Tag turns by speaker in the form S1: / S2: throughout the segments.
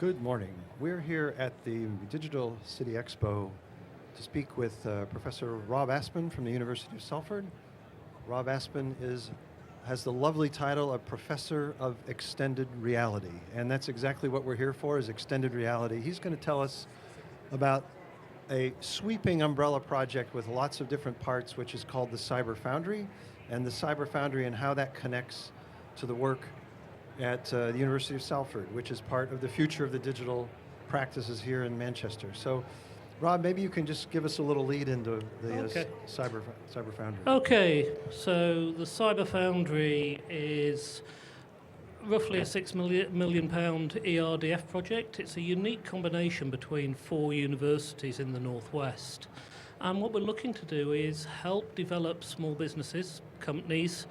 S1: Good morning. We're here at the Digital City Expo to speak with Professor Rob Aspen from the University of Salford. Rob Aspen has the lovely title of Professor of Extended Reality, and that's exactly what we're here for, is extended reality. He's going to tell us about a sweeping umbrella project with lots of different parts, which is called the Cyber Foundry, and the Cyber Foundry and how that connects to the work at the University of Salford, which is part of the future of the digital practices here in Manchester. So, Rob, maybe you can just give us a little lead into the Cyber Foundry.
S2: Okay, so the Cyber Foundry is roughly a £6 million ERDF project. It's a unique combination between four universities in the Northwest. And what we're looking to do is help develop small businesses, companies,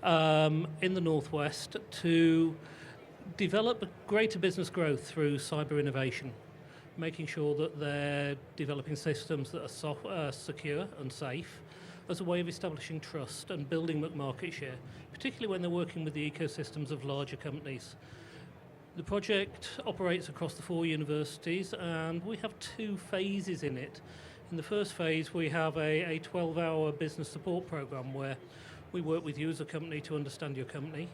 S2: in the Northwest to develop greater business growth through cyber innovation, making sure that they're developing systems that are secure and safe as a way of establishing trust and building market share, particularly when they're working with the ecosystems of larger companies. The project operates across the four universities, and we have two phases in it. In the first phase, we have a 12-hour business support program where we work with you as a company to understand your company,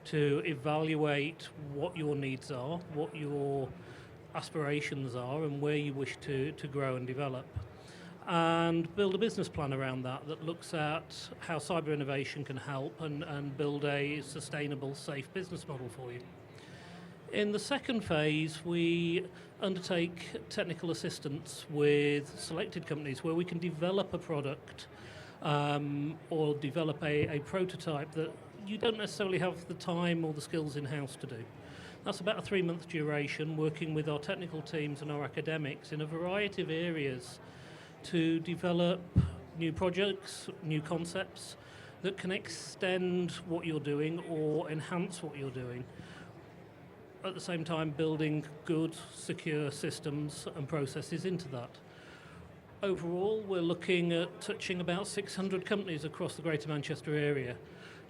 S2: to evaluate what your needs are, what your aspirations are, and where you wish to grow and develop, and build a business plan around that looks at how cyber innovation can help and build a sustainable, safe business model for you. In the second phase, we undertake technical assistance with selected companies where we can develop a product or develop a prototype that you don't necessarily have the time or the skills in-house to do. That's about a 3-month duration, working with our technical teams and our academics in a variety of areas to develop new projects, new concepts that can extend what you're doing or enhance what you're doing. At the same time, building good, secure systems and processes into that. Overall, we're looking at touching about 600 companies across the Greater Manchester area,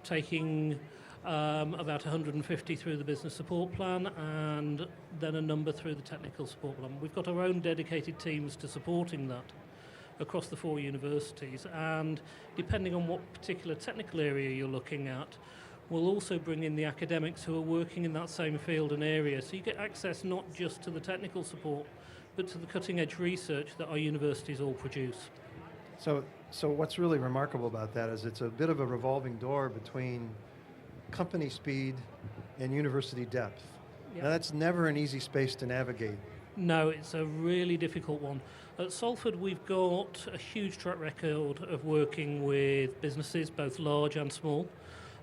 S2: taking about 150 through the business support plan and then a number through the technical support plan. We've got our own dedicated teams to supporting that across the four universities, and depending on what particular technical area you're looking at, we'll also bring in the academics who are working in that same field and area. So you get access not just to the technical support, but to the cutting-edge research that our universities all produce.
S1: So what's really remarkable about that is it's a bit of a revolving door between company speed and university depth. Yep. Now that's never an easy space to navigate.
S2: No, it's a really difficult one. At Salford, we've got a huge track record of working with businesses, both large and small,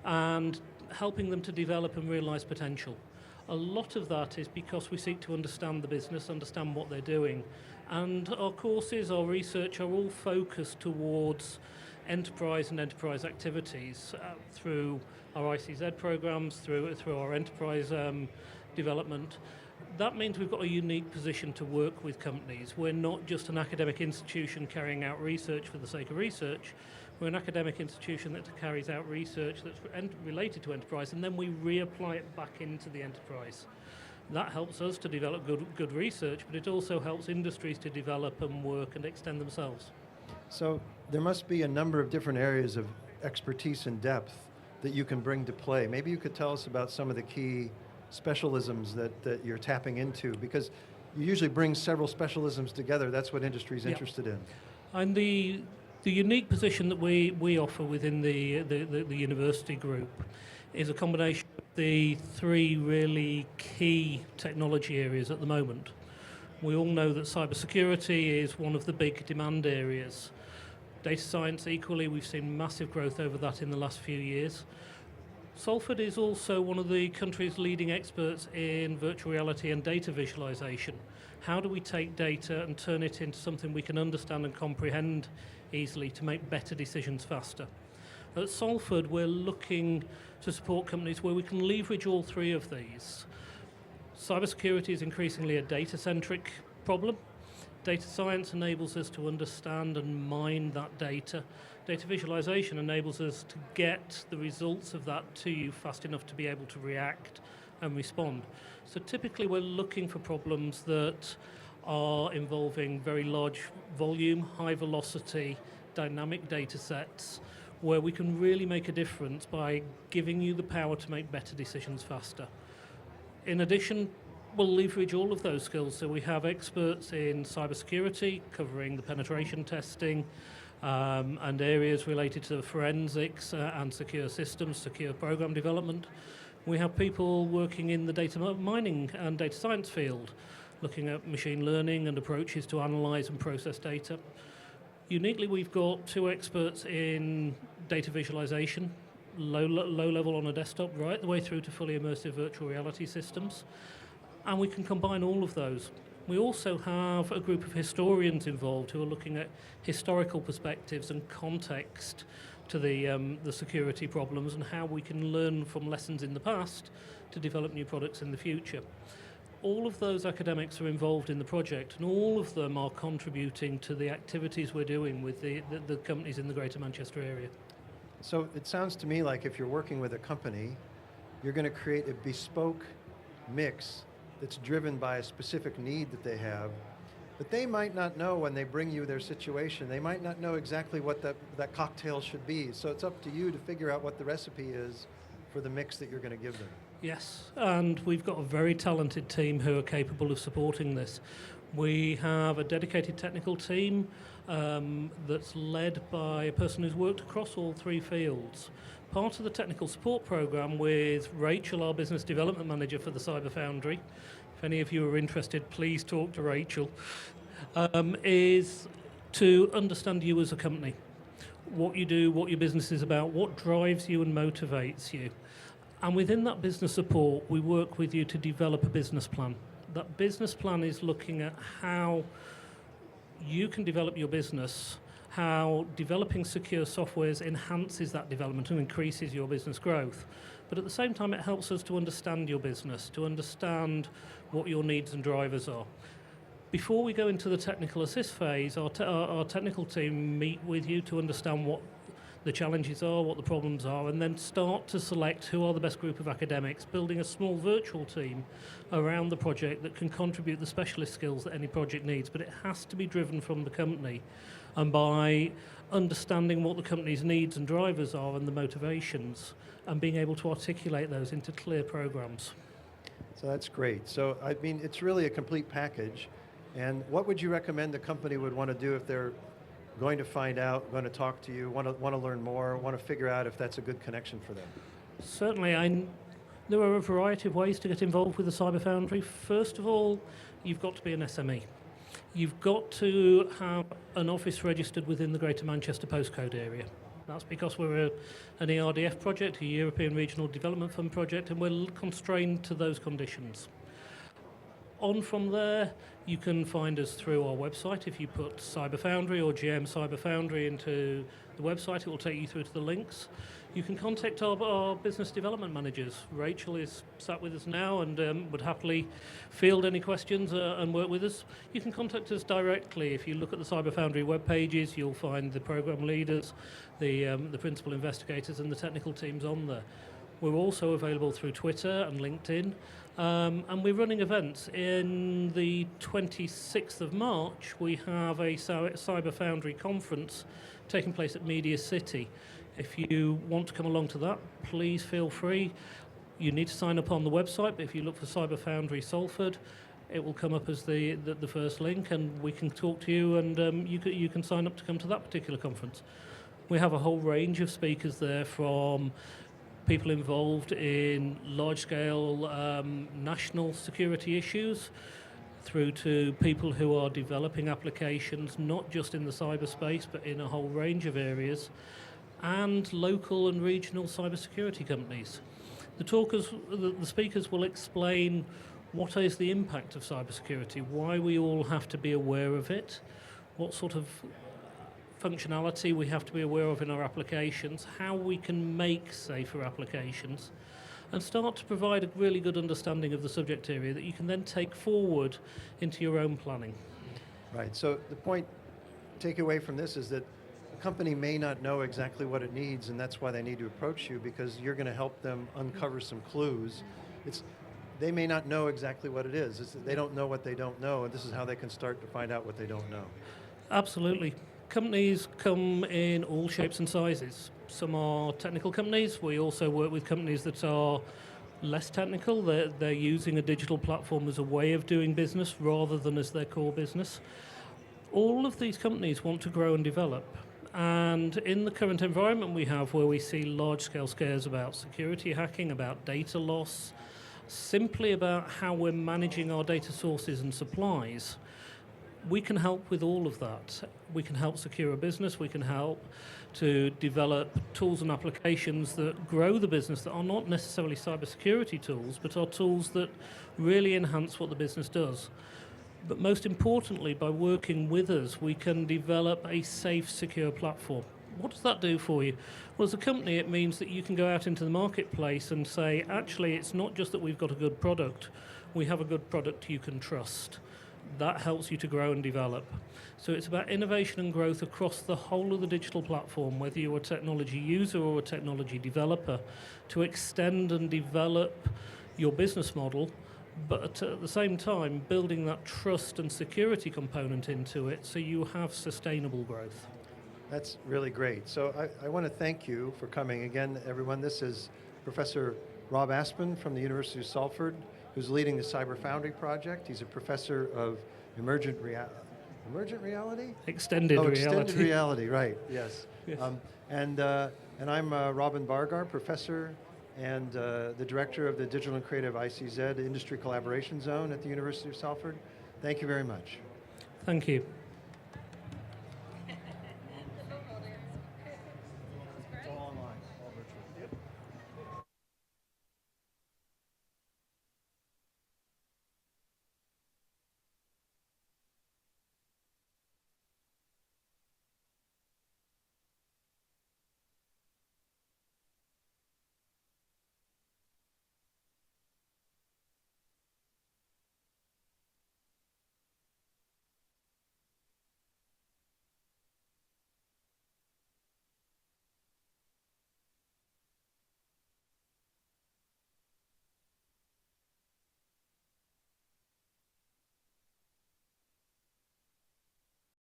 S2: and helping them to develop and realise potential. A lot of that is because we seek to understand the business, understand what they're doing, and our courses, our research are all focused towards enterprise and enterprise activities through our ICZ programs, through our enterprise development. That means we've got a unique position to work with companies. We're not just an academic institution carrying out research for the sake of research. We're an academic institution that carries out research that's related to enterprise, and then we reapply it back into the enterprise. That helps us to develop good research, but it also helps industries to develop and work and extend themselves.
S1: So there must be a number of different areas of expertise and depth that you can bring to play. Maybe you could tell us about some of the key specialisms that you're tapping into, because you usually bring several specialisms together. That's what industry's interested in.
S2: And the unique position that we offer within the university group is a combination of the three really key technology areas at the moment. We all know that cybersecurity is one of the big demand areas. Data science equally, we've seen massive growth over that in the last few years. Salford is also one of the country's leading experts in virtual reality and data visualization. How do we take data and turn it into something we can understand and comprehend easily to make better decisions faster? At Salford, we're looking to support companies where we can leverage all three of these. Cybersecurity is increasingly a data-centric problem. Data science enables us to understand and mine that data. Data visualization enables us to get the results of that to you fast enough to be able to react and respond. So typically we're looking for problems that are involving very large volume, high velocity, dynamic data sets where we can really make a difference by giving you the power to make better decisions faster. In addition, we'll leverage all of those skills. So we have experts in cybersecurity covering the penetration testing and areas related to forensics and secure systems, secure program development. We have people working in the data mining and data science field, looking at machine learning and approaches to analyze and process data. Uniquely, we've got 2 experts in data visualization, low level on a desktop, right the way through to fully immersive virtual reality systems. And we can combine all of those. We also have a group of historians involved who are looking at historical perspectives and context to the security problems and how we can learn from lessons in the past to develop new products in the future. All of those academics are involved in the project, and all of them are contributing to the activities we're doing with the companies in the Greater Manchester area.
S1: So it sounds to me like if you're working with a company, you're going to create a bespoke mix that's driven by a specific need that they have, but they might not know when they bring you their situation. They might not know exactly what that cocktail should be. So it's up to you to figure out what the recipe is for the mix that you're going to give them.
S2: Yes, and we've got a very talented team who are capable of supporting this. We have a dedicated technical team that's led by a person who's worked across all 3 fields. Part of the technical support program with Rachel, our business development manager for the Cyber Foundry, if any of you are interested, please talk to Rachel, is to understand you as a company, what you do, what your business is about, what drives you and motivates you. And within that business support, we work with you to develop a business plan. That business plan is looking at how you can develop your business, how developing secure softwares enhances that development and increases your business growth. But at the same time, it helps us to understand your business, to understand what your needs and drivers are. Before we go into the technical assist phase, our technical team meet with you to understand what the challenges are, what the problems are, and then start to select who are the best group of academics, building a small virtual team around the project that can contribute the specialist skills that any project needs. But it has to be driven from the company, and by understanding what the company's needs and drivers are and the motivations, and being able to articulate those into clear programs.
S1: So that's great. So I mean, it's really a complete package. And what would you recommend the company would want to do if they're going to find out, going to talk to you, want to learn more, want to figure out if that's a good connection for them?
S2: Certainly, there are a variety of ways to get involved with the Cyber Foundry. First of all, you've got to be an SME. You've got to have an office registered within the Greater Manchester postcode area. That's because we're an ERDF project, a European Regional Development Fund project, and we're constrained to those conditions. On from there, you can find us through our website. If you put Cyber Foundry or GM Cyber Foundry into the website, it will take you through to the links. You can contact our business development managers. Rachel is sat with us now and would happily field any questions and work with us. You can contact us directly. If you look at the Cyber Foundry web pages, you'll find the program leaders, the principal investigators and the technical teams on there. We're also available through Twitter and LinkedIn. And we're running events. In the 26th of March, we have a Cyber Foundry conference taking place at Media City. If you want to come along to that, please feel free. You need to sign up on the website, but if you look for Cyber Foundry Salford, it will come up as the first link, and we can talk to you, and you can sign up to come to that particular conference. We have a whole range of speakers there, from people involved in large-scale national security issues through to people who are developing applications, not just in the cyberspace, but in a whole range of areas, and local and regional cybersecurity companies. The speakers will explain what is the impact of cybersecurity, why we all have to be aware of it, what sort of functionality we have to be aware of in our applications, how we can make safer applications, and start to provide a really good understanding of the subject area that you can then take forward into your own planning.
S1: Right, so the point, take away from this is that a company may not know exactly what it needs, and that's why they need to approach you, because you're going to help them uncover some clues. they may not know exactly what it is. They don't know what they don't know, and this is how they can start to find out what they don't know.
S2: Absolutely. Companies come in all shapes and sizes. Some are technical companies. We also work with companies that are less technical. They're using a digital platform as a way of doing business rather than as their core business. All of these companies want to grow and develop. And in the current environment we have, where we see large-scale scares about security hacking, about data loss, simply about how we're managing our data sources and supplies, we can help with all of that. We can help secure a business. We can help to develop tools and applications that grow the business that are not necessarily cybersecurity tools, but are tools that really enhance what the business does. But most importantly, by working with us, we can develop a safe, secure platform. What does that do for you? Well, as a company, it means that you can go out into the marketplace and say, actually, it's not just that we've got a good product, we have a good product you can trust. That helps you to grow and develop. So it's about innovation and growth across the whole of the digital platform, whether you're a technology user or a technology developer, to extend and develop your business model, but at the same time building that trust and security component into it so you have sustainable growth.
S1: That's really great. So I want to thank you for coming. Again, everyone, this is Professor Rob Aspen from the University of Salford, who's leading the Cyber Foundry project. He's a professor of emergent reality?
S2: Extended reality.
S1: Extended reality, right, yes.
S2: Yes.
S1: And I'm Robin Bargar, professor and the director of the Digital and Creative ICZ Industry Collaboration Zone at the University of Salford. Thank you very much.
S2: Thank you.